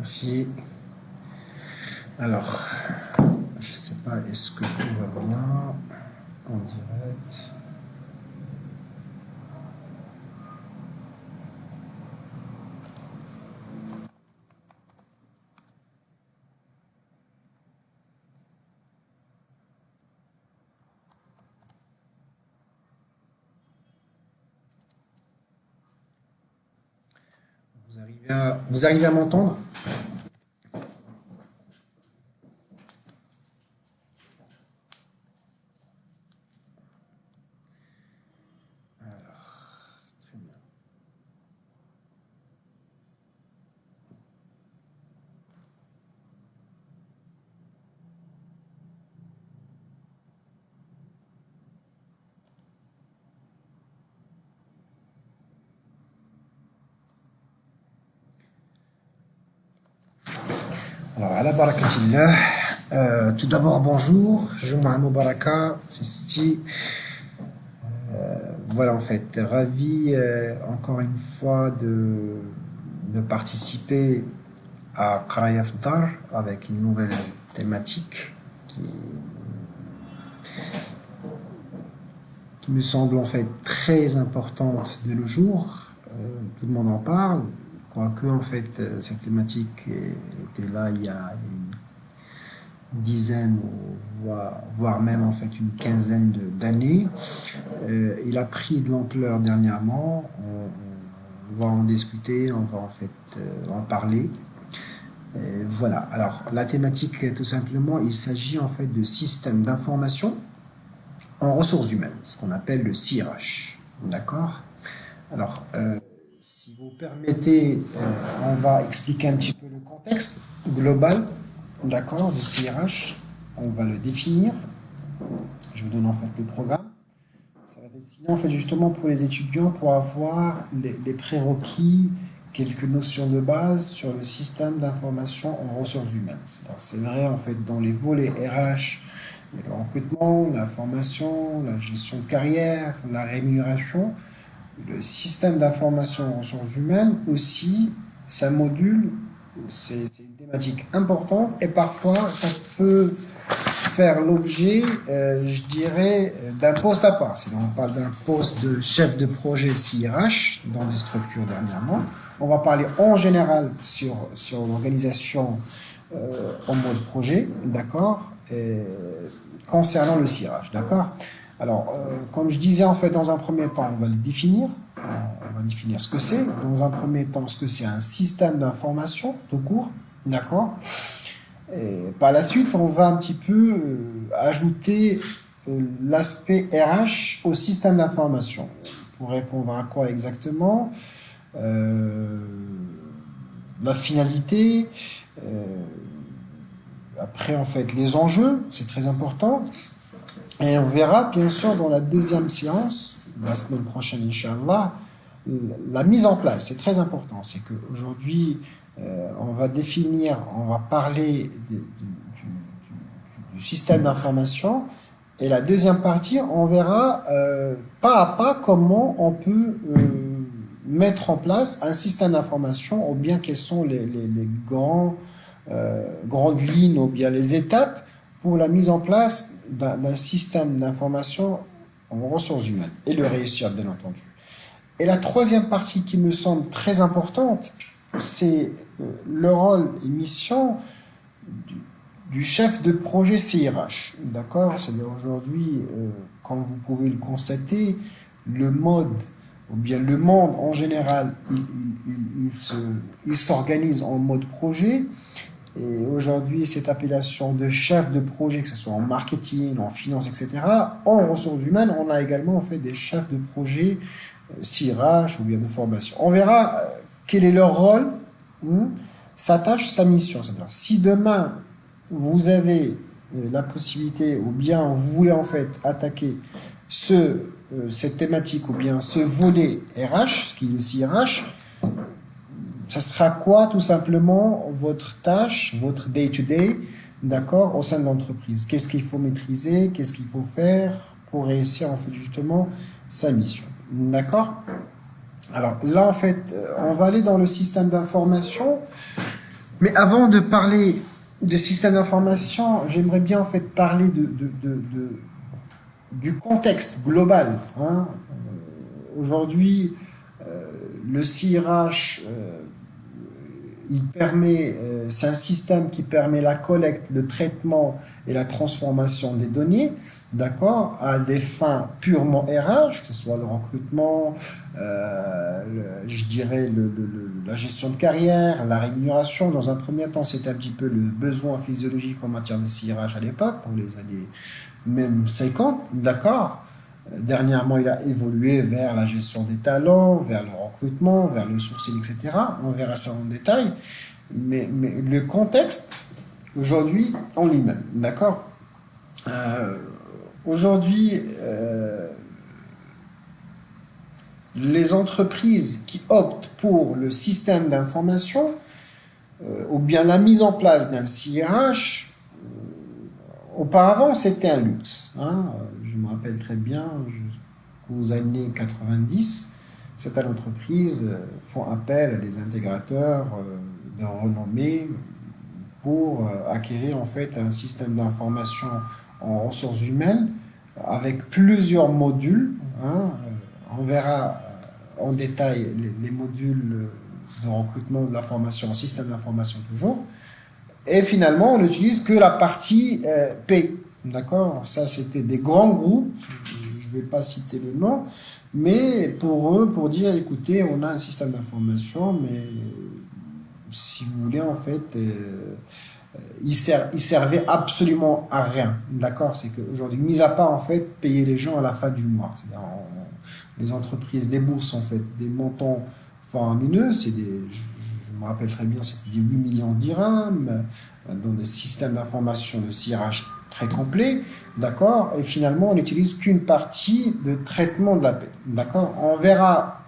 Merci. Alors, je sais pas, est-ce que tout va bien en direct? Vous arrivez à m'entendre? Alors, très bien. Alors, ala barakatillah. Tout d'abord, bonjour. Jumu'ah Mubaraka. C'est Sti. Voilà, en fait, ravi encore une fois de participer à Qaraya Ftar avec une nouvelle thématique qui me semble en fait très importante de nos jours. Tout le monde en parle, quoique en fait cette thématique était là il y a une dizaine, voire même en fait une quinzaine d'années. Il a pris de l'ampleur dernièrement. On va en discuter, on va en fait en parler. Voilà. Alors la thématique, tout simplement, il s'agit en fait de système d'information en ressources humaines, ce qu'on appelle le CRH. D'accord? Alors, si vous permettez, on va expliquer un petit peu le contexte global, d'accord, du CRH. On va le définir. Je vous donne en fait le programme. Ça va être destiné en fait justement pour les étudiants pour avoir les prérequis, quelques notions de base sur le système d'information en ressources humaines. C'est vrai en fait dans les volets RH, le recrutement, la formation, la gestion de carrière, la rémunération, le système d'information en ressources humaines aussi, c'est un module, c'est une thématique importante et parfois ça peut faire l'objet, je dirais, d'un poste à part. Si on parle d'un poste de chef de projet CRH dans des structures dernièrement, on va parler en général sur l'organisation en mode projet, d'accord, concernant le CRH, d'accord. Alors, comme je disais, en fait, dans un premier temps, on va le définir. On va définir ce que c'est. Dans un premier temps, ce que c'est un système d'information, tout court, d'accord. Et par la suite, on va un petit peu ajouter l'aspect RH au système d'information. Pour répondre à quoi exactement? La finalité, après en fait les enjeux, c'est très important. Et on verra bien sûr dans la deuxième séance, la semaine prochaine, Inch'Allah, la mise en place. C'est très important. C'est qu'aujourd'hui, on va définir, on va parler du système d'information. Et la deuxième partie, on verra pas à pas comment on peut mettre en place un système d'information, ou bien quelles sont les grandes lignes, ou bien les étapes pour la mise en place d'un système d'information en ressources humaines et le réussir, bien entendu. Et la troisième partie qui me semble très importante, c'est le rôle et mission du chef de projet CRH. D'accord? C'est-à-dire aujourd'hui, comme vous pouvez le constater, le mode, ou bien le monde en général, il s'organise en mode projet. Et aujourd'hui, cette appellation de chef de projet, que ce soit en marketing, en finance, etc., en ressources humaines, on a également en fait des chefs de projet CRH ou bien de formation. On verra quel est leur rôle, sa tâche, sa mission. C'est-à-dire, si demain, vous avez la possibilité, ou bien vous voulez en fait attaquer cette thématique, ou bien ce volet RH, ce qui est le CRH, ça sera quoi tout simplement votre tâche, votre day-to-day, d'accord, au sein de l'entreprise? Qu'est-ce qu'il faut maîtriser? Qu'est-ce qu'il faut faire pour réussir en fait justement sa mission? D'accord? Alors là en fait, on va aller dans le système d'information. Mais avant de parler de système d'information, j'aimerais bien en fait parler du contexte global, hein. Aujourd'hui, le CIRH, c'est un système qui permet la collecte, le traitement et la transformation des données, d'accord, à des fins purement RH, que ce soit le recrutement, je dirais la gestion de carrière, la rémunération. Dans un premier temps, c'était un petit peu le besoin physiologique en matière de CIRH à l'époque, dans les années même 50, d'accord. Dernièrement, il a évolué vers la gestion des talents, vers le recrutement, vers le sourcing, etc. On verra ça en détail. Mais le contexte, aujourd'hui, en lui-même, d'accord. Aujourd'hui, les entreprises qui optent pour le système d'information ou bien la mise en place d'un CIRH, auparavant, c'était un luxe, hein. Je me rappelle très bien, jusqu'aux années 90, certaines entreprises font appel à des intégrateurs de renommée pour acquérir en fait un système d'information en ressources humaines avec plusieurs modules, hein. On verra en détail les modules de recrutement, de la formation, système d'information toujours. Et finalement, on n'utilise que la partie P. D'accord? Ça, c'était des grands groupes. Je ne vais pas citer le nom. Mais pour eux, pour dire, écoutez, on a un système d'information, mais si vous voulez, en fait, il servait absolument à rien. D'accord? C'est qu'aujourd'hui, mis à part, en fait, payer les gens à la fin du mois. C'est-à-dire, les entreprises déboursent, en fait, des montants faramineux. Je me rappelle très bien, c'était des 8 millions de dirhams, dans des systèmes d'information de CIRH très complets, d'accord. Et finalement, on n'utilise qu'une partie de traitement de la paix, d'accord. On verra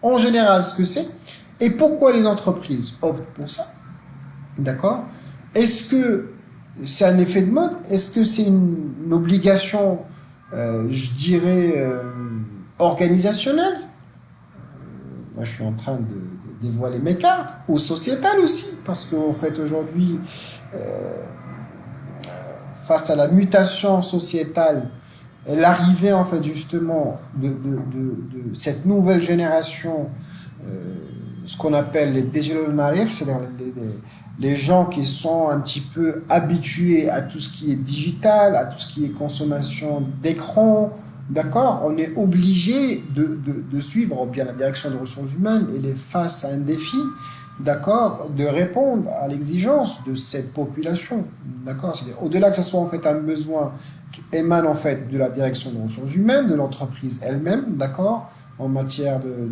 en général ce que c'est et pourquoi les entreprises optent pour ça, d'accord. Est-ce que c'est un effet de mode? Est-ce que c'est une obligation, je dirais, organisationnelle? Moi, je suis en train de dévoiler mes cartes, ou sociétales aussi, parce qu'en fait, aujourd'hui, face à la mutation sociétale et l'arrivée, en fait, justement, de cette nouvelle génération, ce qu'on appelle les digital natives, c'est-à-dire les gens qui sont un petit peu habitués à tout ce qui est digital, à tout ce qui est consommation d'écran, d'accord, on est obligé de suivre bien la direction des ressources humaines et les face à un défi, d'accord, de répondre à l'exigence de cette population, d'accord, c'est-à-dire au-delà que ce soit en fait un besoin qui émane en fait de la direction des ressources humaines, de l'entreprise elle-même, d'accord, en matière de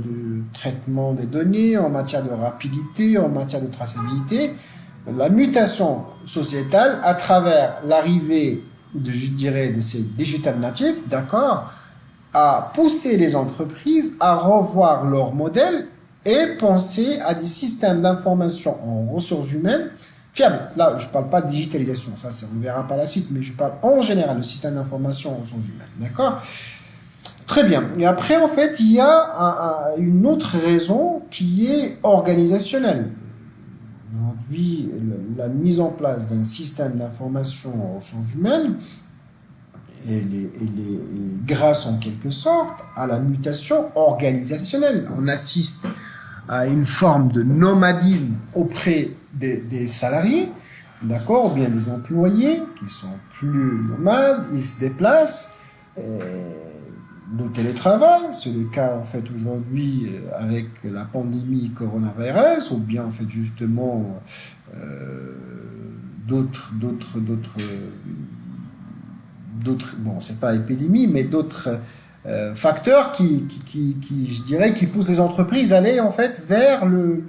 traitement des données, en matière de rapidité, en matière de traçabilité, la mutation sociétale à travers l'arrivée je dirais, de ces digital natives, d'accord, à pousser les entreprises à revoir leur modèle et penser à des systèmes d'information en ressources humaines fiables. Là, je ne parle pas de digitalisation, ça on verra par la suite, mais je parle en général de système d'information en ressources humaines, d'accord. Très bien. Et après, en fait, il y a une autre raison qui est organisationnelle. Aujourd'hui, la mise en place d'un système d'information en ressources humaines, elle est grâce en quelque sorte à la mutation organisationnelle. On assiste à une forme de nomadisme auprès des salariés, d'accord, ou bien des employés qui sont plus nomades, ils se déplacent. Le télétravail, c'est le cas en fait aujourd'hui avec la pandémie coronavirus, ou bien en fait justement d'autres, bon c'est pas épidémie, mais d'autres facteurs je dirais, qui poussent les entreprises à aller en fait vers le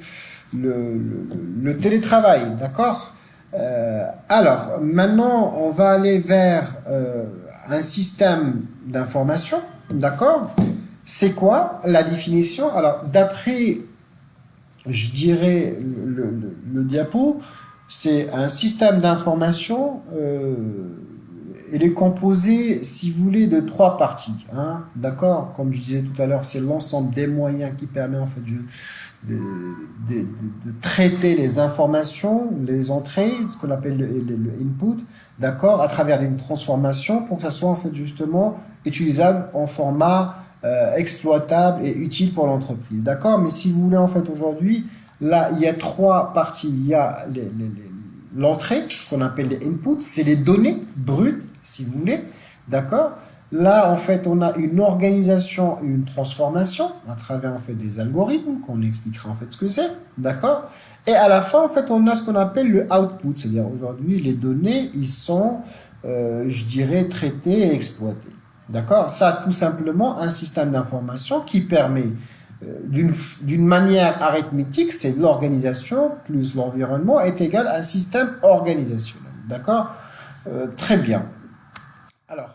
télétravail, d'accord. Alors maintenant on va aller vers un système d'information. D'accord? C'est quoi la définition? Alors, d'après, je dirais, le diapo, c'est un système d'information il est composé, si vous voulez, de trois parties. Hein, d'accord? Comme je disais tout à l'heure, c'est l'ensemble des moyens qui permet en fait de, de, de, de traiter les informations, les entrées, ce qu'on appelle le input, d'accord, à travers une transformation pour que ça soit en fait justement utilisable en format exploitable et utile pour l'entreprise. D'accord? Mais si vous voulez en fait aujourd'hui, là, il y a trois parties. Il y a l'entrée, ce qu'on appelle les inputs, c'est les données brutes, si vous voulez. D'accord? Là, en fait, on a une organisation, une transformation à travers en fait des algorithmes qu'on expliquera en fait ce que c'est. D'accord? Et à la fin, en fait, on a ce qu'on appelle le output, c'est-à-dire aujourd'hui, les données, ils sont, je dirais, traitées et exploitées. D'accord? Ça, tout simplement, un système d'information qui permet d'une manière arithmétique, c'est l'organisation plus l'environnement est égal à un système organisationnel. D'accord? Très bien. Alors,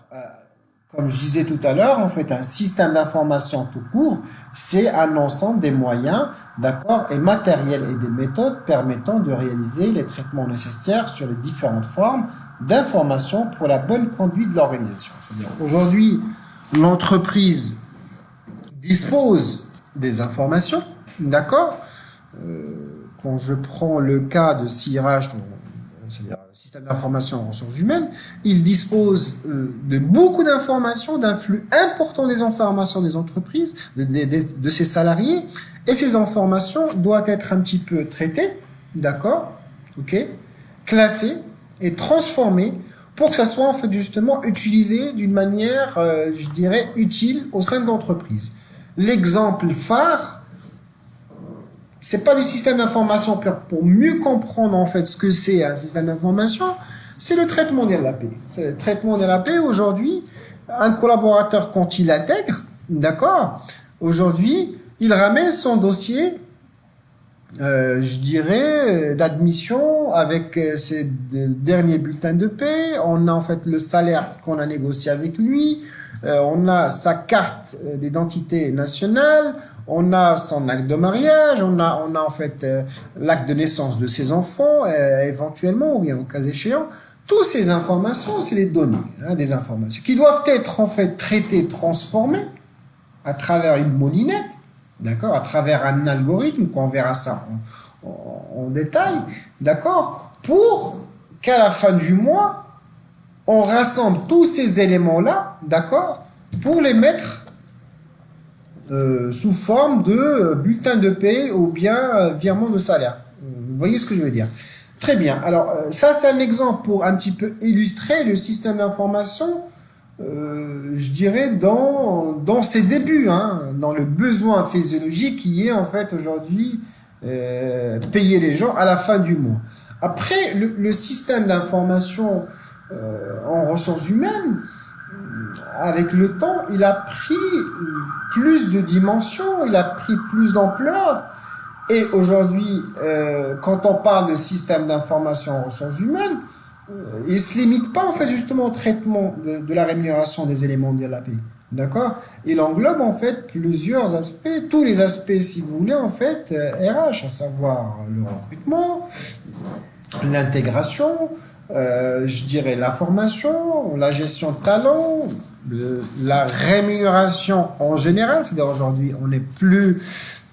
comme je disais tout à l'heure, en fait, un système d'information tout court, c'est un ensemble des moyens, d'accord, et matériels et des méthodes permettant de réaliser les traitements nécessaires sur les différentes formes d'information pour la bonne conduite de l'organisation. C'est-à-dire, aujourd'hui, l'entreprise dispose des informations, d'accord. Quand je prends le cas de CIRH, c'est-à-dire le système d'information en ressources humaines, il dispose de beaucoup d'informations, d'un flux important des informations des entreprises, de ses salariés, et ces informations doivent être un petit peu traitées, d'accord, ok, classées et transformées pour que ça soit en fait justement utilisé d'une manière, je dirais, utile au sein de l'entreprise. L'exemple phare, c'est pas du système d'information pour mieux comprendre en fait ce que c'est un système d'information, c'est le traitement des LAP. Le traitement des LAP aujourd'hui, un collaborateur quand il intègre, d'accord, aujourd'hui, il ramène son dossier, je dirais, d'admission avec ses derniers bulletins de paie. On a en fait le salaire qu'on a négocié avec lui. On a sa carte d'identité nationale. On a son acte de mariage. On a en fait l'acte de naissance de ses enfants, éventuellement, ou bien au cas échéant. Toutes ces informations, c'est les données, hein, des informations qui doivent être en fait traitées, transformées à travers une moulinette. D'accord, à travers un algorithme, qu'on verra ça en détail, d'accord, pour qu'à la fin du mois, on rassemble tous ces éléments-là, d'accord, pour les mettre sous forme de bulletin de paie ou bien virement de salaire. Vous voyez ce que je veux dire? Très bien. Alors, ça, c'est un exemple pour un petit peu illustrer le système d'information. Je dirais dans ses débuts, hein, dans le besoin physiologique qui est en fait aujourd'hui payer les gens à la fin du mois. Après, le système d'information en ressources humaines, avec le temps, il a pris plus de dimensions, il a pris plus d'ampleur. Et aujourd'hui, quand on parle de système d'information en ressources humaines, il ne se limite pas en fait justement au traitement de la rémunération des éléments de l'AP. D'accord? Il englobe en fait plusieurs aspects, tous les aspects si vous voulez en fait RH, à savoir le recrutement, l'intégration, je dirais la formation, la gestion de talent, la rémunération en général, c'est-à-dire aujourd'hui on n'est plus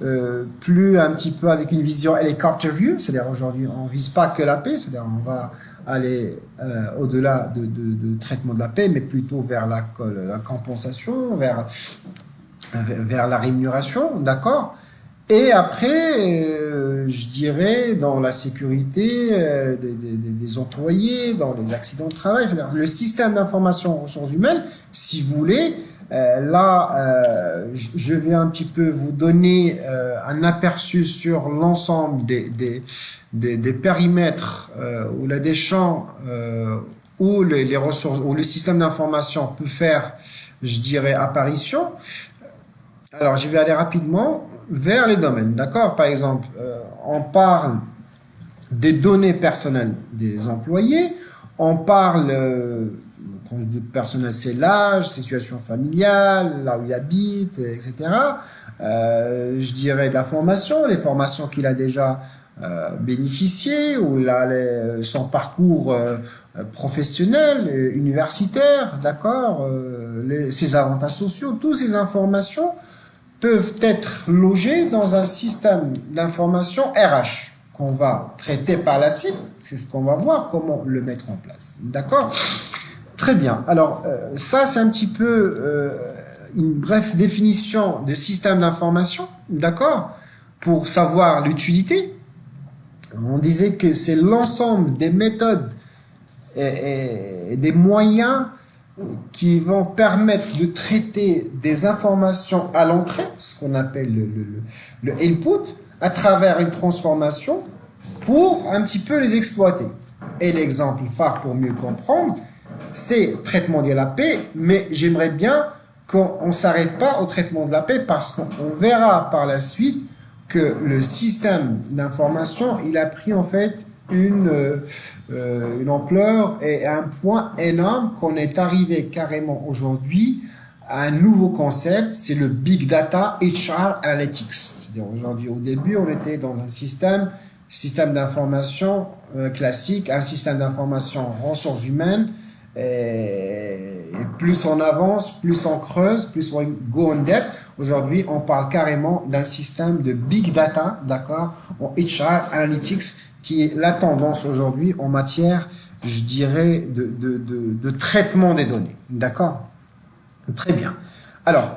un petit peu avec une vision helicopter view, c'est-à-dire aujourd'hui on vise pas que la paix, c'est-à-dire on va aller au-delà de traitement de la paix, mais plutôt vers la compensation, vers la rémunération, d'accord. Et après, je dirais dans la sécurité des employés, dans les accidents de travail, c'est-à-dire le système d'information en ressources humaines, si vous voulez. Là, je vais un petit peu vous donner un aperçu sur l'ensemble des périmètres ou des champs où les ressources, où le système d'information peut faire, je dirais, apparition. Alors, je vais aller rapidement vers les domaines, d'accord? Par exemple, on parle des données personnelles des employés, on parle, quand je dis personnel, c'est l'âge, situation familiale, là où il habite, etc. Je dirais de la formation, les formations qu'il a déjà bénéficié, où il a son parcours professionnel, universitaire, d'accord, ses avantages sociaux, toutes ces informations peuvent être logées dans un système d'information RH qu'on va traiter par la suite. C'est ce qu'on va voir, comment le mettre en place. D'accord? Très bien. Alors, ça, c'est un petit peu une brève définition de système d'information, d'accord? Pour savoir l'utilité. On disait que c'est l'ensemble des méthodes et des moyens qui vont permettre de traiter des informations à l'entrée, ce qu'on appelle le input, à travers une transformation pour un petit peu les exploiter. Et l'exemple phare pour mieux comprendre, c'est traitement de la paix, mais j'aimerais bien qu'on ne s'arrête pas au traitement de la paix parce qu'on verra par la suite que le système d'information, il a pris en fait une ampleur et un point énorme qu'on est arrivé carrément aujourd'hui à un nouveau concept, c'est le Big Data HR Analytics. C'est-à-dire aujourd'hui, au début, on était dans un système d'information classique, un système d'information ressources humaines, et plus on avance, plus on creuse, plus on go in depth. Aujourd'hui, on parle carrément d'un système de big data, d'accord, en HR Analytics, qui est la tendance aujourd'hui en matière, je dirais, de traitement des données, d'accord. Très bien. Alors,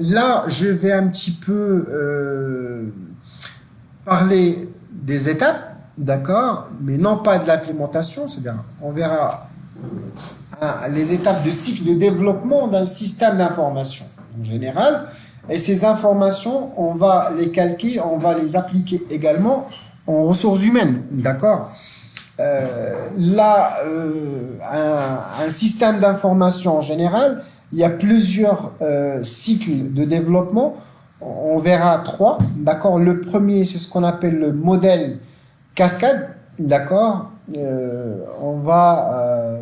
là, je vais un petit peu parler des étapes, d'accord, mais non pas de l'implémentation, c'est-à-dire, on verra les étapes de cycle de développement d'un système d'information en général. Et ces informations, on va les calquer, on va les appliquer également en ressources humaines. D'accord? Là, un système d'information en général, il y a plusieurs cycles de développement. On verra 3. D'accord? Le premier, c'est ce qu'on appelle le modèle cascade. D'accord? On va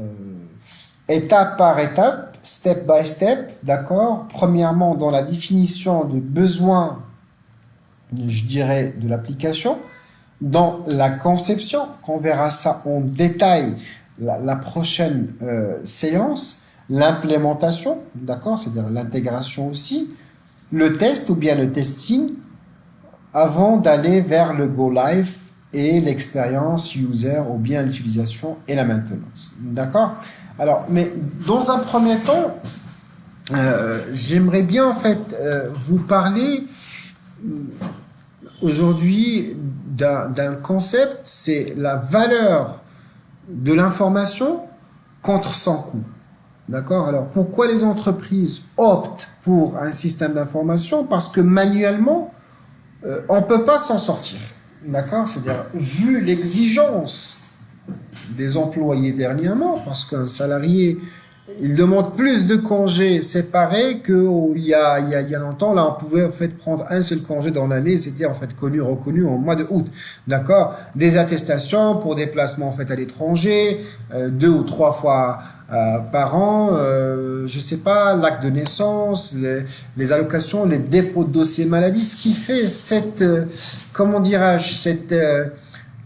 étape par étape, step by step, d'accord? Premièrement, dans la définition de besoins, je dirais, de l'application, dans la conception, on verra ça en détail la prochaine séance, l'implémentation, d'accord? C'est-à-dire l'intégration aussi, le test ou bien le testing, avant d'aller vers le go live et l'expérience user ou bien l'utilisation et la maintenance, d'accord? Alors, mais dans un premier temps, j'aimerais bien en fait vous parler aujourd'hui d'un concept, c'est la valeur de l'information contre son coût. D'accord? Alors, pourquoi les entreprises optent pour un système d'information? Parce que manuellement, on ne peut pas s'en sortir. D'accord? C'est-à-dire, vu l'exigence des employés dernièrement, parce qu'un salarié, il demande plus de congés séparés qu'il y a longtemps. Là, on pouvait en fait prendre un seul congé dans l'année, c'était en fait reconnu au mois de août. D'accord? Des attestations pour déplacement en fait à l'étranger, 2 ou 3 fois par an, je sais pas, l'acte de naissance, les allocations, les dépôts de dossiers maladie, ce qui fait cette, comment dirais-je, cette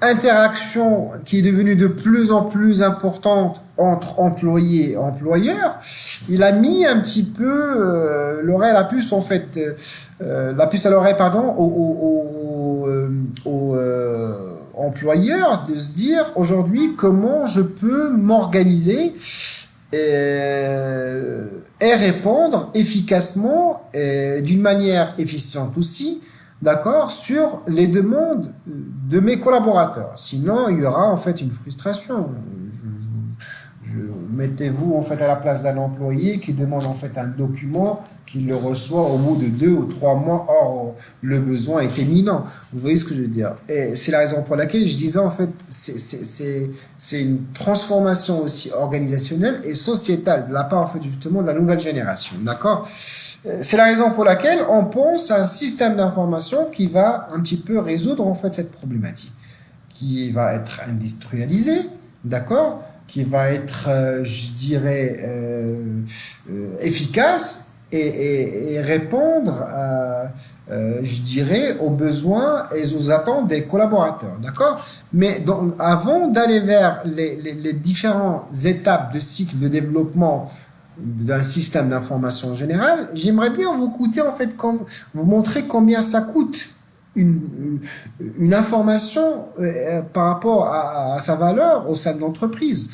interaction qui est devenue de plus en plus importante entre employés et employeurs, il a mis un petit peu l'oreille à la puce en fait, la puce à l'oreille pardon, aux employeurs de se dire aujourd'hui comment je peux m'organiser et répondre efficacement et d'une manière efficiente aussi, d'accord, sur les demandes de mes collaborateurs. Sinon, il y aura en fait une frustration. Mettez-vous en fait à la place d'un employé qui demande en fait un document qu'il le reçoit au bout de 2 ou 3 mois. Or, le besoin est éminent. Vous voyez ce que je veux dire? Et c'est la raison pour laquelle je disais en fait, c'est une transformation aussi organisationnelle et sociétale de la part en fait justement de la nouvelle génération. D'accord? C'est la raison pour laquelle on pense à un système d'information qui va un petit peu résoudre en fait cette problématique, qui va être industrialisé, d'accord, qui va être, je dirais, efficace et répondre, je dirais, aux besoins et aux attentes des collaborateurs, d'accord? Mais avant d'aller vers les différentes étapes de cycle de développement d'un système d'information générale, j'aimerais bien vous coûter, en fait, vous montrer combien ça coûte une information par rapport à sa valeur au sein de l'entreprise.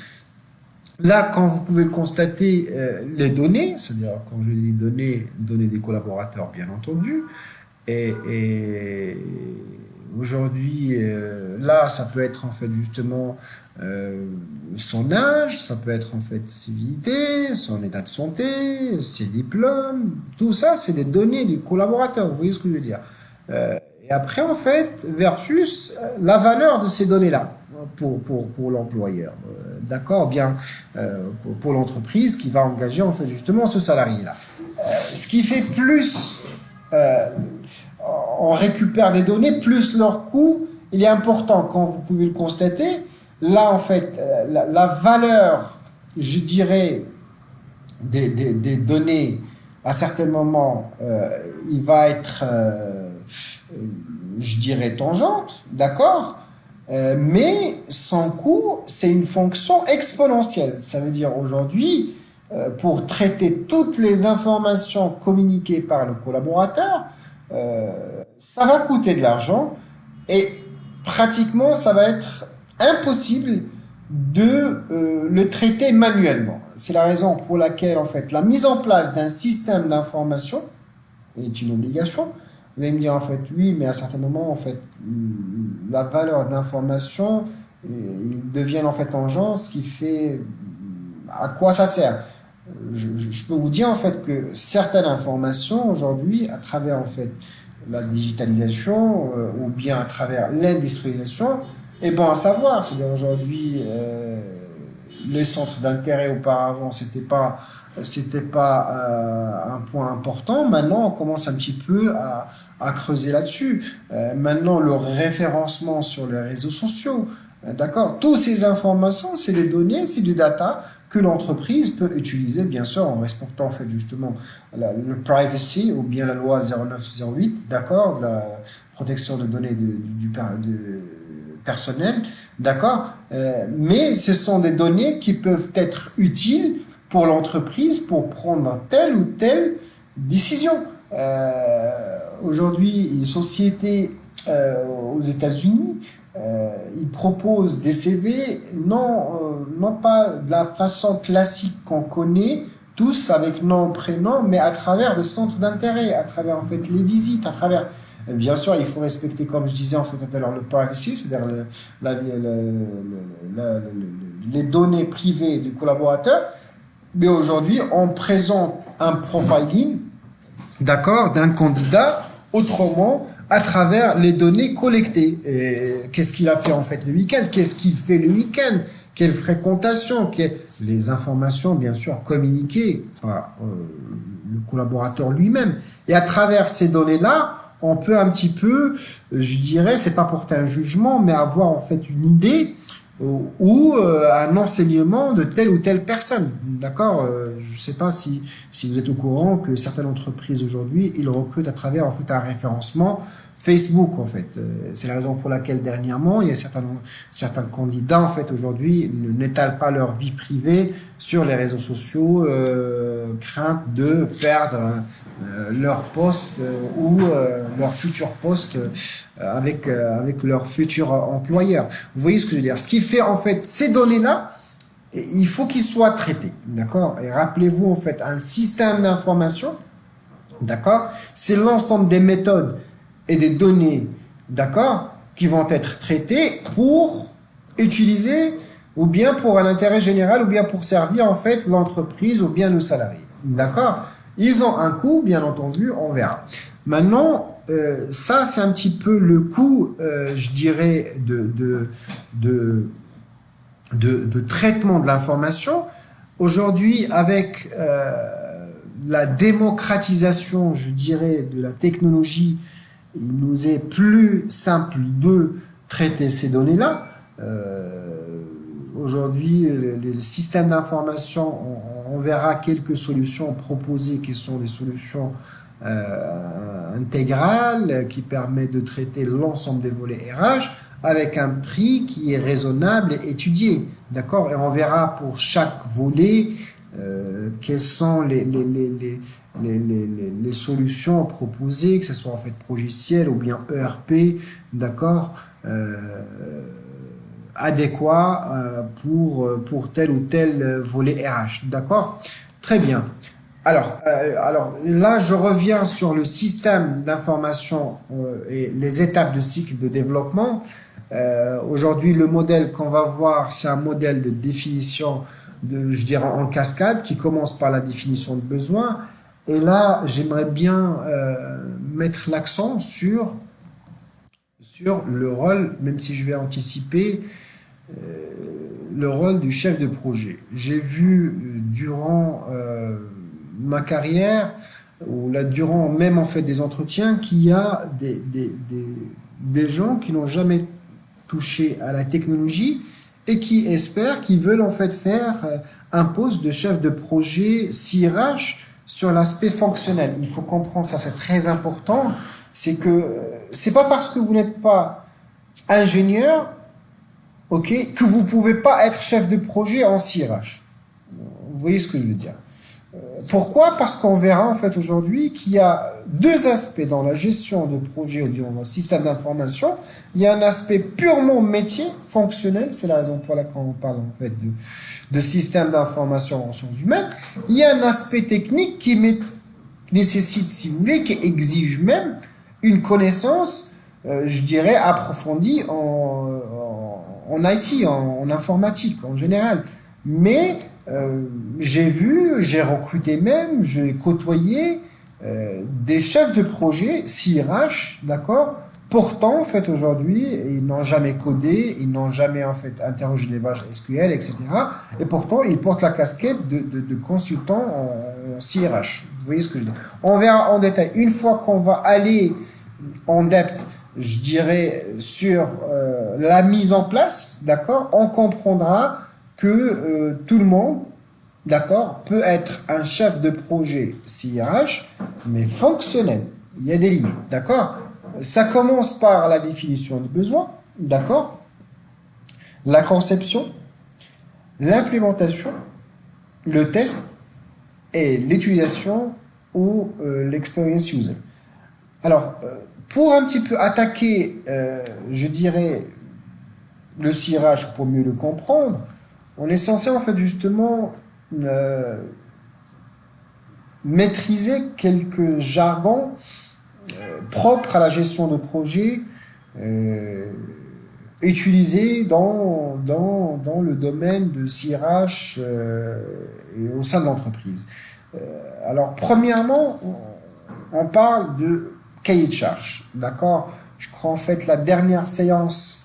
Là, quand vous pouvez le constater, les données, c'est-à-dire quand je dis données des collaborateurs, bien entendu, et aujourd'hui, là, ça peut être en fait justement son âge, ça peut être en fait civilité, son état de santé, ses diplômes, tout ça, c'est des données du collaborateur. Vous voyez ce que je veux dire? Et après, en fait, versus la valeur de ces données-là pour l'employeur. D'accord? Bien, pour l'entreprise qui va engager en fait justement ce salarié-là. Ce qui fait plus on récupère des données, plus leur coût, il est important, quand vous pouvez le constater. Là, en fait, la valeur, je dirais, des données, à certains moments, il va être, je dirais, tangente, d'accord? Mais son coût, c'est une fonction exponentielle. Ça veut dire aujourd'hui, pour traiter toutes les informations communiquées par le collaborateur, ça va coûter de l'argent et pratiquement ça va être impossible de le traiter manuellement. C'est la raison pour laquelle en fait la mise en place d'un système d'information est une obligation. Vous allez me dire en fait oui, mais à certains moments en fait la valeur d'information ils deviennent en fait tangents, ce qui fait à quoi ça sert. Je peux vous dire en fait que certaines informations aujourd'hui, à travers en fait la digitalisation ou bien à travers l'industrialisation, est bon à savoir. C'est-à-dire aujourd'hui, les centres d'intérêt auparavant, c'était pas un point important. Maintenant, on commence un petit peu à creuser là-dessus. Maintenant, le référencement sur les réseaux sociaux, d'accord. Toutes ces informations, c'est des données, c'est des data que l'entreprise peut utiliser, bien sûr, en respectant en fait justement le privacy ou bien la loi 0908, d'accord, la protection de données du personnel, d'accord. Mais ce sont des données qui peuvent être utiles pour l'entreprise pour prendre telle ou telle décision. Aujourd'hui, une société aux États-Unis, ils proposent des CV, non pas de la façon classique qu'on connaît, tous avec nom, prénom, mais à travers des centres d'intérêt, à travers en fait les visites, à travers. Bien sûr, il faut respecter, comme je disais en fait tout à l'heure, le privacy, c'est-à-dire les données privées du collaborateur. Mais aujourd'hui, on présente un profiling, d'accord, d'un candidat autrement à travers les données collectées. Qu'est-ce qu'il a fait en fait le week-end? Qu'est-ce qu'il fait le week-end? Quelle fréquentation? Les informations, bien sûr, communiquées par le collaborateur lui-même. Et à travers ces données-là, on peut un petit peu, je dirais, c'est pas porter un jugement, mais avoir en fait une idée ou un enseignement de telle ou telle personne. D'accord? Je ne sais pas si vous êtes au courant que certaines entreprises aujourd'hui, ils recrutent à travers en fait un référencement Facebook en fait. C'est la raison pour laquelle dernièrement, il y a certains candidats en fait aujourd'hui n'étalent pas leur vie privée sur les réseaux sociaux, crainte de perdre leur poste ou leur futur poste avec leur futur employeur. Vous voyez ce que je veux dire? Ce qui fait en fait ces données-là, il faut qu'ils soient traités, d'accord? Et rappelez-vous en fait un système d'information, d'accord? C'est l'ensemble des méthodes et des données, d'accord, qui vont être traitées pour utiliser ou bien pour un intérêt général ou bien pour servir en fait l'entreprise ou bien le salarié, d'accord? Ils ont un coût, bien entendu, on verra. Maintenant, ça c'est un petit peu le coût, je dirais, de traitement de l'information. Aujourd'hui, avec la démocratisation, je dirais, de la technologie, il nous est plus simple de traiter ces données-là. Aujourd'hui, les systèmes d'information on verra quelques solutions proposées qui sont des solutions intégrales qui permettent de traiter l'ensemble des volets RH avec un prix qui est raisonnable et étudié. D'accord? Et on verra pour chaque volet quelles sont les solutions proposées, que ce soit en fait logiciel ou bien ERP, d'accord, adéquat pour tel ou tel volet RH, d'accord? Très bien. Alors là, je reviens sur le système d'information et les étapes de cycle de développement. Aujourd'hui, le modèle qu'on va voir, c'est un modèle de définition, je dirais en cascade, qui commence par la définition de besoin. Et là, j'aimerais bien mettre l'accent sur le rôle, même si je vais anticiper, le rôle du chef de projet. J'ai vu durant ma carrière, ou là, durant même en fait des entretiens, qu'il y a des gens qui n'ont jamais touché à la technologie et qui espèrent, qui veulent en fait faire un poste de chef de projet CRH sur l'aspect fonctionnel. Il faut comprendre ça, c'est très important. C'est que c'est pas parce que vous n'êtes pas ingénieur, ok, que vous pouvez pas être chef de projet en CRH. Vous voyez ce que je veux dire? Pourquoi? Parce qu'on verra en fait aujourd'hui qu'il y a deux aspects dans la gestion de projet ou dans le système d'information. Il y a un aspect purement métier, fonctionnel, c'est la raison pour laquelle on parle en fait de système d'information en ressources humaines. Il y a un aspect technique qui nécessite, si vous voulez, qui exige même une connaissance, je dirais, approfondie en IT, en informatique en général. Mais j'ai recruté même, j'ai côtoyé des chefs de projet CRH, d'accord. Pourtant, en fait, aujourd'hui, ils n'ont jamais codé, ils n'ont jamais en fait interrogé des bases SQL, etc. Et pourtant, ils portent la casquette de consultant en CRH. Vous voyez ce que je dis? On verra en détail. Une fois qu'on va aller en depth, je dirais, sur la mise en place, d'accord, on comprendra que tout le monde, d'accord, peut être un chef de projet CRH, mais fonctionnel. Il y a des limites, d'accord? Ça commence par la définition du besoin, d'accord? La conception, l'implémentation, le test et l'utilisation ou l'experience user. Alors, pour un petit peu attaquer, je dirais, le CRH pour mieux le comprendre, on est censé en fait justement maîtriser quelques jargons propres à la gestion de projet utilisés dans le domaine de CRH et au sein de l'entreprise. Alors, premièrement, on parle de cahier de charge, d'accord? Je crois en fait la dernière séance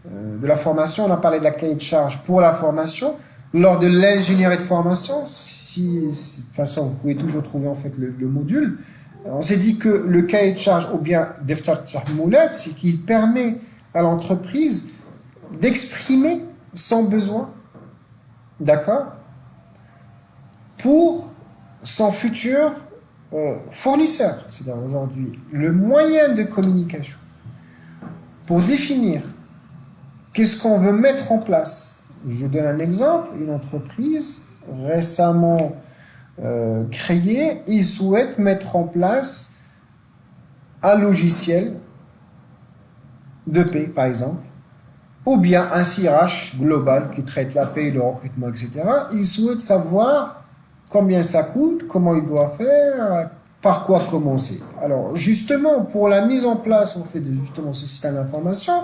de la formation, on a parlé de la cahier de charge pour la formation. Lors de l'ingénierie de formation, de toute façon, vous pouvez toujours trouver en fait le module. On s'est dit que le cahier de charge, ou bien Deftar Tahmoulat, c'est qu'il permet à l'entreprise d'exprimer son besoin, d'accord, pour son futur fournisseur. C'est-à-dire aujourd'hui, le moyen de communication pour définir qu'est-ce qu'on veut mettre en place. Je donne un exemple, une entreprise récemment créée, ils souhaitent mettre en place un logiciel de paie, par exemple, ou bien un CRH global qui traite la paie, le recrutement, etc. Ils souhaitent savoir combien ça coûte, comment ils doivent faire, par quoi commencer. Alors, justement, pour la mise en place, en fait, de justement ce système d'information,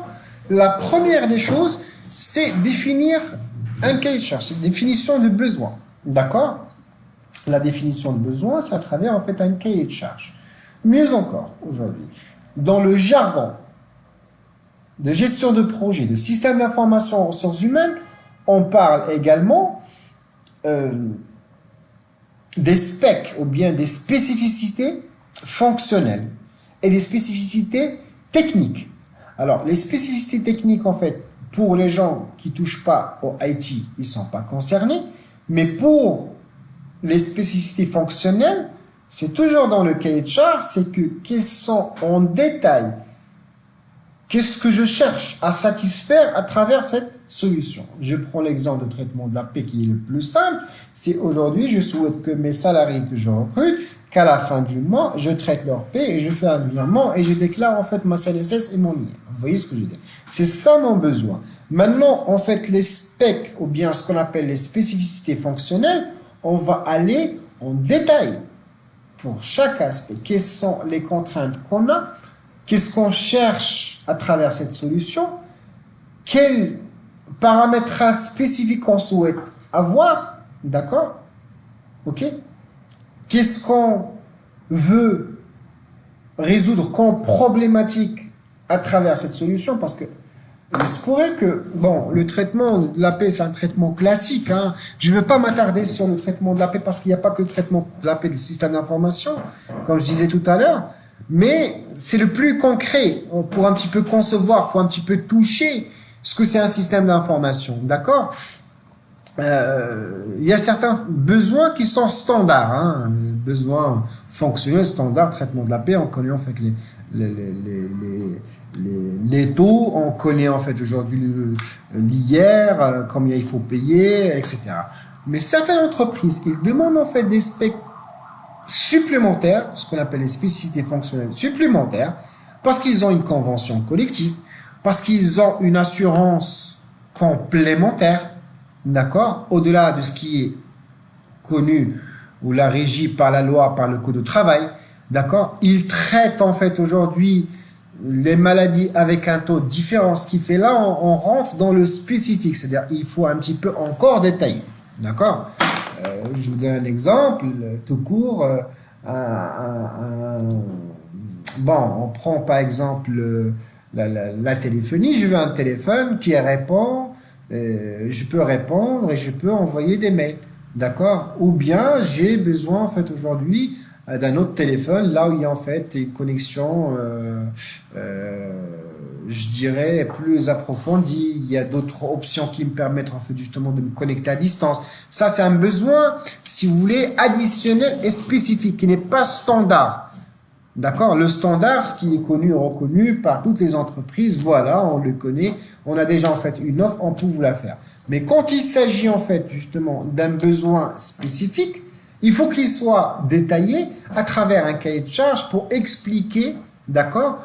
la première des choses, c'est définir un cahier de charge, c'est une définition de besoin. D'accord? La définition de besoin, c'est à travers, en fait, un cahier de charge. Mieux encore, aujourd'hui, dans le jargon de gestion de projet, de système d'information en ressources humaines, on parle également des specs ou bien des spécificités fonctionnelles et des spécificités techniques. Alors, les spécificités techniques, en fait, pour les gens qui ne touchent pas au IT, ils ne sont pas concernés, mais pour les spécificités fonctionnelles, c'est toujours dans le cahier de charge, c'est que quels sont en détail, qu'est-ce que je cherche à satisfaire à travers cette solution. Je prends l'exemple de traitement de la paix qui est le plus simple. C'est aujourd'hui, je souhaite que mes salariés que je recrute, qu'à la fin du mois, je traite leur paix et je fais un virement et je déclare en fait ma CNSS et mon IR. Vous voyez ce que je veux dire? C'est ça mon besoin. Maintenant, en fait, les specs ou bien ce qu'on appelle les spécificités fonctionnelles, on va aller en détail pour chaque aspect. Quelles sont les contraintes qu'on a? Qu'est-ce qu'on cherche à travers cette solution? Quels paramétrages spécifiques on souhaite avoir? D'accord? Ok? Qu'est-ce qu'on veut résoudre comme problématique à travers cette solution? Parce que il se pourrait que, bon, le traitement de la paix, c'est un traitement classique. Hein. Je ne veux pas m'attarder sur le traitement de la paix parce qu'il n'y a pas que le traitement de la paix du système d'information, comme je disais tout à l'heure. Mais c'est le plus concret pour un petit peu concevoir, pour un petit peu toucher ce que c'est un système d'information. D'accord? Il y a certains besoins qui sont standards, hein, besoins fonctionnels standards, traitement de la paix, on connaît en fait les taux, on connaît en fait aujourd'hui l'IR, combien il faut payer, etc. Mais certaines entreprises, ils demandent en fait des specs supplémentaires, ce qu'on appelle les spécificités fonctionnelles supplémentaires, parce qu'ils ont une convention collective, parce qu'ils ont une assurance complémentaire, d'accord, au-delà de ce qui est connu ou la régie par la loi, par le code de travail, d'accord, ils traitent en fait aujourd'hui les maladies avec un taux différent, ce qui fait là, on rentre dans le spécifique, c'est-à-dire il faut un petit peu encore détailler, d'accord. Je vous donne un exemple, tout court, bon, on prend par exemple la téléphonie, je veux un téléphone qui répond, je peux répondre et je peux envoyer des mails, d'accord? Ou bien j'ai besoin en fait aujourd'hui d'un autre téléphone, là où il y a en fait une connexion, je dirais, plus approfondie. Il y a d'autres options qui me permettent en fait justement de me connecter à distance. Ça, c'est un besoin, si vous voulez, additionnel et spécifique, qui n'est pas standard. D'accord? Le standard, ce qui est connu et reconnu par toutes les entreprises, voilà, on le connaît, on a déjà en fait une offre, on peut vous la faire. Mais quand il s'agit en fait justement d'un besoin spécifique, il faut qu'il soit détaillé à travers un cahier de charge pour expliquer, d'accord,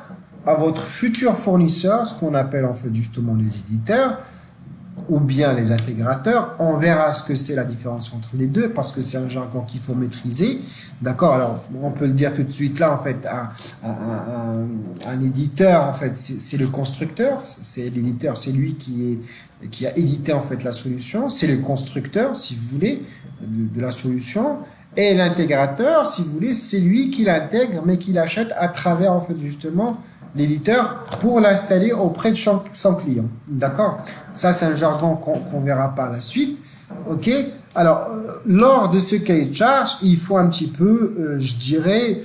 à votre futur fournisseur, ce qu'on appelle en fait justement les éditeurs, ou bien les intégrateurs. On verra ce que c'est la différence entre les deux, parce que c'est un jargon qu'il faut maîtriser. D'accord? Alors, on peut le dire tout de suite là, en fait, un éditeur, en fait, c'est le constructeur. C'est l'éditeur, c'est lui qui a édité, en fait, la solution. C'est le constructeur, si vous voulez, de la solution. Et l'intégrateur, si vous voulez, c'est lui qui l'intègre, mais qui l'achète à travers, en fait, justement, l'éditeur pour l'installer auprès de son client. D'accord? Ça, c'est un jargon qu'on verra par la suite. OK? Alors, lors de ce cahier de charge, il faut un petit peu, je dirais,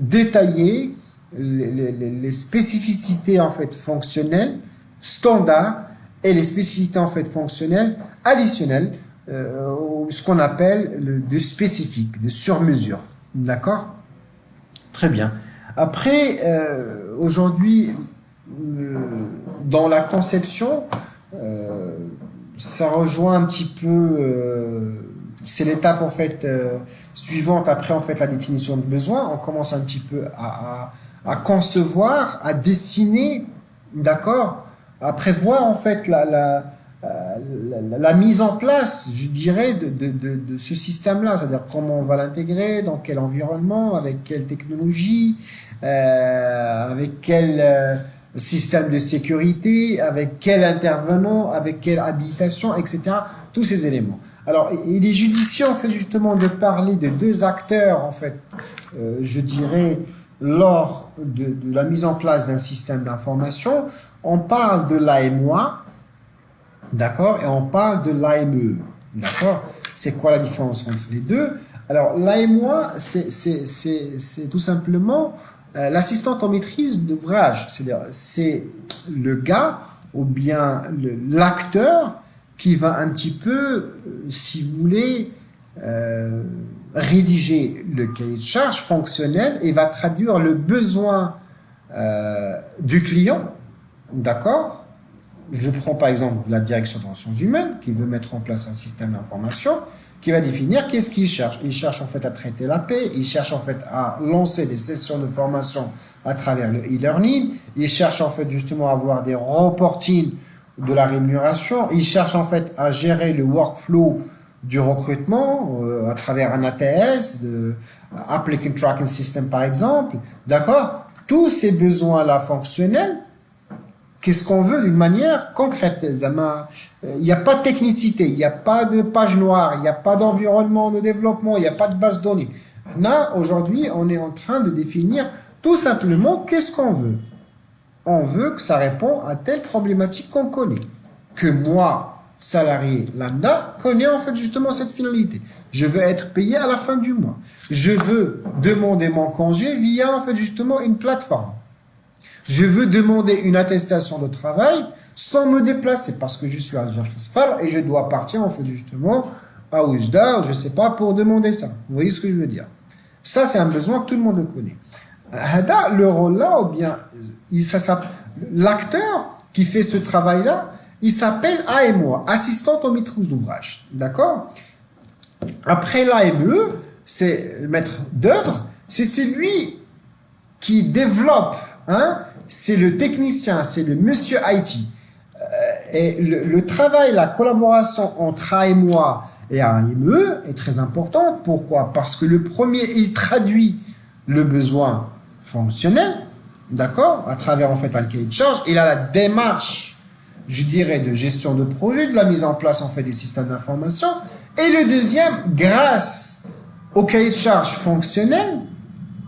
détailler les spécificités en fait fonctionnelles standards et les spécificités en fait fonctionnelles additionnelles, ce qu'on appelle de spécifique, de sur-mesure. D'accord? Très bien. Après, aujourd'hui, dans la conception, ça rejoint un petit peu, c'est l'étape en fait suivante après en fait la définition de besoin. On commence un petit peu à concevoir, à dessiner, d'accord, à prévoir en fait la mise en place, je dirais, de ce système-là, c'est-à-dire comment on va l'intégrer, dans quel environnement, avec quelle technologie, avec quel système de sécurité, avec quel intervenant, avec quelle habilitation, etc. Tous ces éléments. Alors, il est judicieux en fait justement de parler de deux acteurs, en fait, je dirais, lors de la mise en place d'un système d'information. On parle de l'AMOA, d'accord, et on parle de l'AME, d'accord. C'est quoi la différence entre les deux? Alors, l'AMOA, c'est tout simplement l'assistante en maîtrise d'ouvrage, c'est-à-dire c'est le gars ou bien l'acteur qui va un petit peu, si vous voulez, rédiger le cahier de charge fonctionnel et va traduire le besoin du client, d'accord? Je prends par exemple la direction des ressources humaines qui veut mettre en place un système d'information qui va définir qu'est-ce qu'il cherche. Il cherche en fait à traiter la paie, il cherche en fait à lancer des sessions de formation à travers le e-learning, il cherche en fait justement à avoir des reporting de la rémunération, il cherche en fait à gérer le workflow du recrutement à travers un ATS, Applicant Tracking System par exemple, d'accord? Tous ces besoins-là fonctionnels, qu'est-ce qu'on veut d'une manière concrète? Il n'y a pas de technicité, il n'y a pas de page noire, il n'y a pas d'environnement de développement, il n'y a pas de base de données. Là, aujourd'hui, on est en train de définir tout simplement qu'est-ce qu'on veut. On veut que ça réponde à telle problématique qu'on connaît. Que moi, salarié lambda, connais en fait justement cette finalité. Je veux être payé à la fin du mois. Je veux demander mon congé via en fait justement une plateforme. Je veux demander une attestation de travail sans me déplacer parce que je suis à Jafisfar et je dois partir en fait justement à Oujda, je ne sais pas, pour demander ça. Vous voyez ce que je veux dire? Ça, c'est un besoin que tout le monde le connaît. Le rôle-là, ou bien, l'acteur qui fait ce travail-là, il s'appelle AMO, assistante au maîtrise d'ouvrage. D'accord? Après l'AME, c'est le maître d'œuvre, c'est celui qui développe, hein, c'est le technicien, c'est le monsieur IT. Et le travail, la collaboration entre AMO et AME est très importante. Pourquoi? Parce que le premier, il traduit le besoin fonctionnel, d'accord, à travers en fait un cahier de charge. Il a la démarche, je dirais, de gestion de projet, de la mise en place en fait des systèmes d'information. Et le deuxième, grâce au cahier de charge fonctionnel,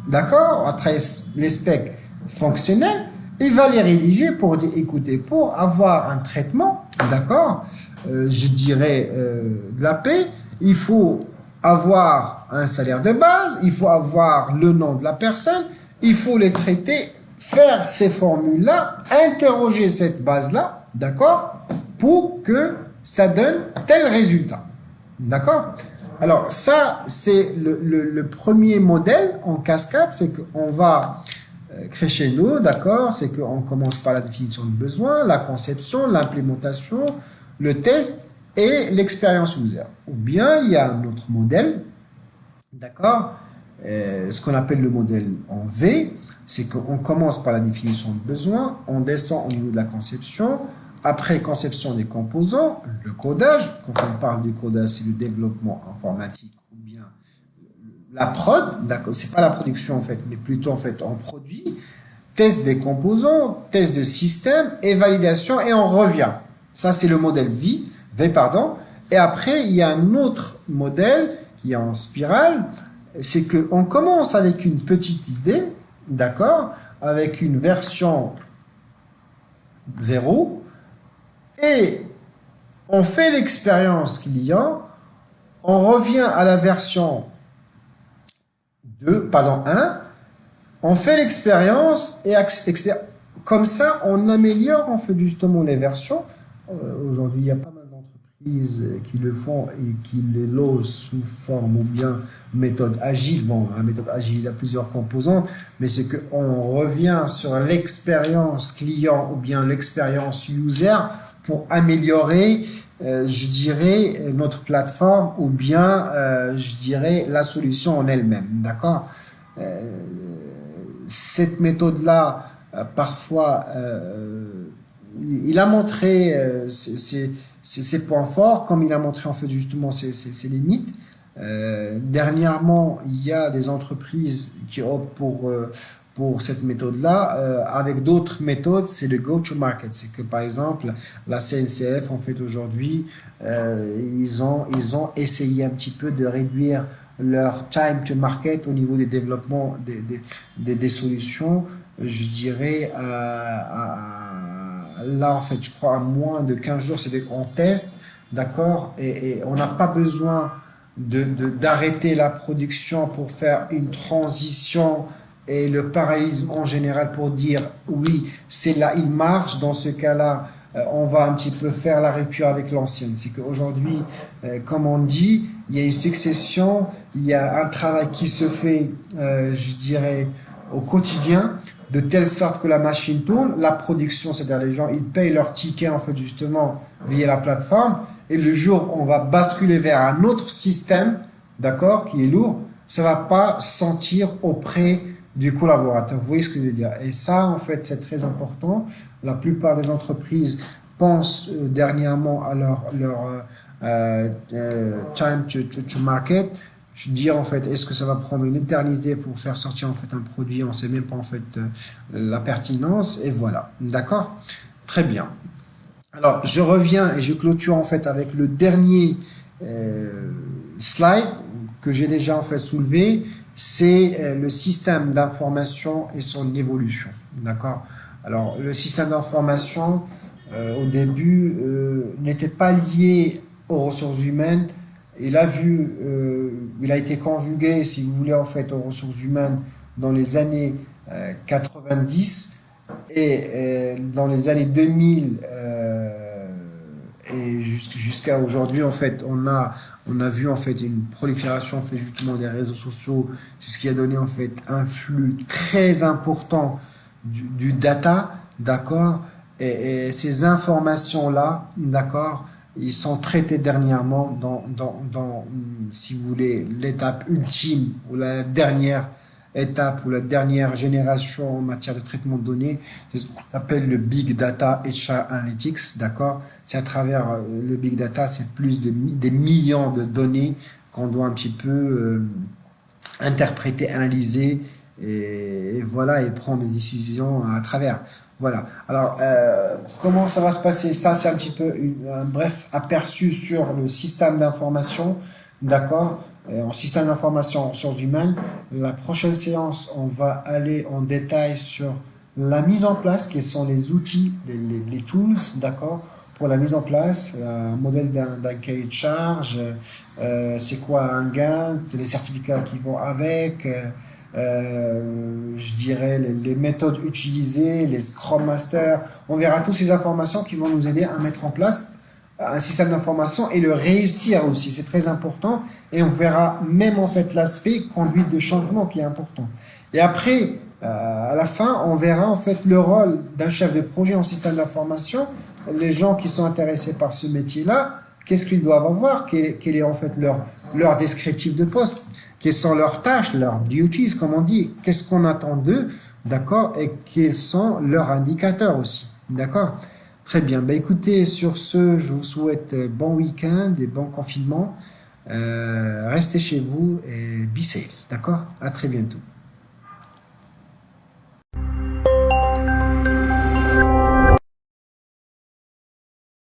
d'accord, à travers les specs fonctionnels, il va les rédiger pour dire, écoutez, pour avoir un traitement, d'accord, je dirais de la paie, il faut avoir un salaire de base, il faut avoir le nom de la personne, il faut les traiter, faire ces formules-là, interroger cette base-là, d'accord, pour que ça donne tel résultat, d'accord. Alors ça, c'est le premier modèle en cascade, c'est qu'on va crescendo, d'accord, c'est qu'on commence par la définition de besoin, la conception, l'implémentation, le test et l'expérience user. Ou bien il y a un autre modèle, d'accord, ce qu'on appelle le modèle en V, c'est qu'on commence par la définition de besoin, on descend au niveau de la conception, après conception des composants, le codage, quand on parle du codage, c'est le développement informatique ou bien la prod, d'accord, c'est pas la production en fait, mais plutôt en fait on produit, test des composants, test de système et validation et on revient. Ça c'est le modèle V pardon. Et après il y a un autre modèle qui est en spirale, c'est que on commence avec une petite idée, d'accord, avec une version 0 et on fait l'expérience client, on revient à la version 1, on fait l'expérience et comme ça on améliore en fait justement les versions. Aujourd'hui il y a pas mal d'entreprises qui le font et qui les logent sous forme ou bien méthode agile. Bon, la méthode agile il y a plusieurs composantes, mais c'est qu'on revient sur l'expérience client ou bien l'expérience user pour améliorer je dirais notre plateforme ou bien je dirais la solution en elle-même, d'accord. Cette méthode là parfois il a montré ses points forts comme il a montré en fait justement ses limites. Dernièrement il y a des entreprises qui optent pour cette méthode-là, avec d'autres méthodes, c'est le go-to-market. C'est que, par exemple, la CNCF, en fait, aujourd'hui, ils ont essayé un petit peu de réduire leur time to market au niveau des développements des solutions, je dirais, là, en fait, je crois, à moins de 15 jours, c'est en test, d'accord, et on n'a pas besoin d'arrêter la production pour faire une transition et le parallélisme en général pour dire oui, c'est là, il marche, dans ce cas-là, on va un petit peu faire la rupture avec l'ancienne. C'est qu'aujourd'hui, comme on dit, il y a une succession, il y a un travail qui se fait, je dirais, au quotidien, de telle sorte que la machine tourne, la production, c'est-à-dire les gens, ils payent leur ticket en fait justement via la plateforme, et le jour où on va basculer vers un autre système, d'accord, qui est lourd, ça va pas sentir auprès du collaborateur. Vous voyez ce que je veux dire? Et ça, en fait, c'est très important. La plupart des entreprises pensent dernièrement à time to market. Je dire en fait, est-ce que ça va prendre une éternité pour faire sortir en fait un produit, on sait même pas en fait la pertinence, et voilà. D'accord? Très bien. Alors, je reviens et je clôture en fait avec le dernier slide que j'ai déjà en fait soulevé, c'est le système d'information et son évolution. D'accord? Alors, le système d'information, au début, n'était pas lié aux ressources humaines. Il a été conjugué, si vous voulez, en fait, aux ressources humaines dans les années 90 et dans les années 2000 et jusqu'à aujourd'hui, en fait, on a vu en fait une prolifération en fait justement des réseaux sociaux. C'est ce qui a donné en fait un flux très important du data, d'accord. Et ces informations-là, d'accord, ils sont traités dernièrement si vous voulez, l'étape ultime ou la dernière étape ou la dernière génération en matière de traitement de données. C'est ce qu'on appelle le Big Data HR Analytics, d'accord? C'est à travers le Big Data, c'est des millions de données qu'on doit un petit peu interpréter, analyser et voilà, et prendre des décisions à travers. Voilà. Alors, comment ça va se passer? Ça, c'est un petit peu un bref aperçu sur le système d'information, d'accord? En système d'information en ressources humaines. La prochaine séance, on va aller en détail sur la mise en place, quels sont les outils, les tools, d'accord, pour la mise en place, un modèle d'un cahier de charge, c'est quoi un gain, les certificats qui vont avec, je dirais les méthodes utilisées, les Scrum Masters. On verra toutes ces informations qui vont nous aider à mettre en place un système d'information et le réussir aussi, c'est très important. Et on verra même en fait l'aspect conduite de changement qui est important. Et après, à la fin, on verra en fait le rôle d'un chef de projet en système d'information. Les gens qui sont intéressés par ce métier-là, qu'est-ce qu'ils doivent avoir, quel est en fait leur descriptif de poste, quelles sont leurs tâches, leurs duties, comme on dit, qu'est-ce qu'on attend d'eux, d'accord, et quels sont leurs indicateurs aussi, d'accord. Très bien. Ben, écoutez, sur ce, je vous souhaite bon week-end et bon confinement. Restez chez vous et be safe. D'accord? À très bientôt.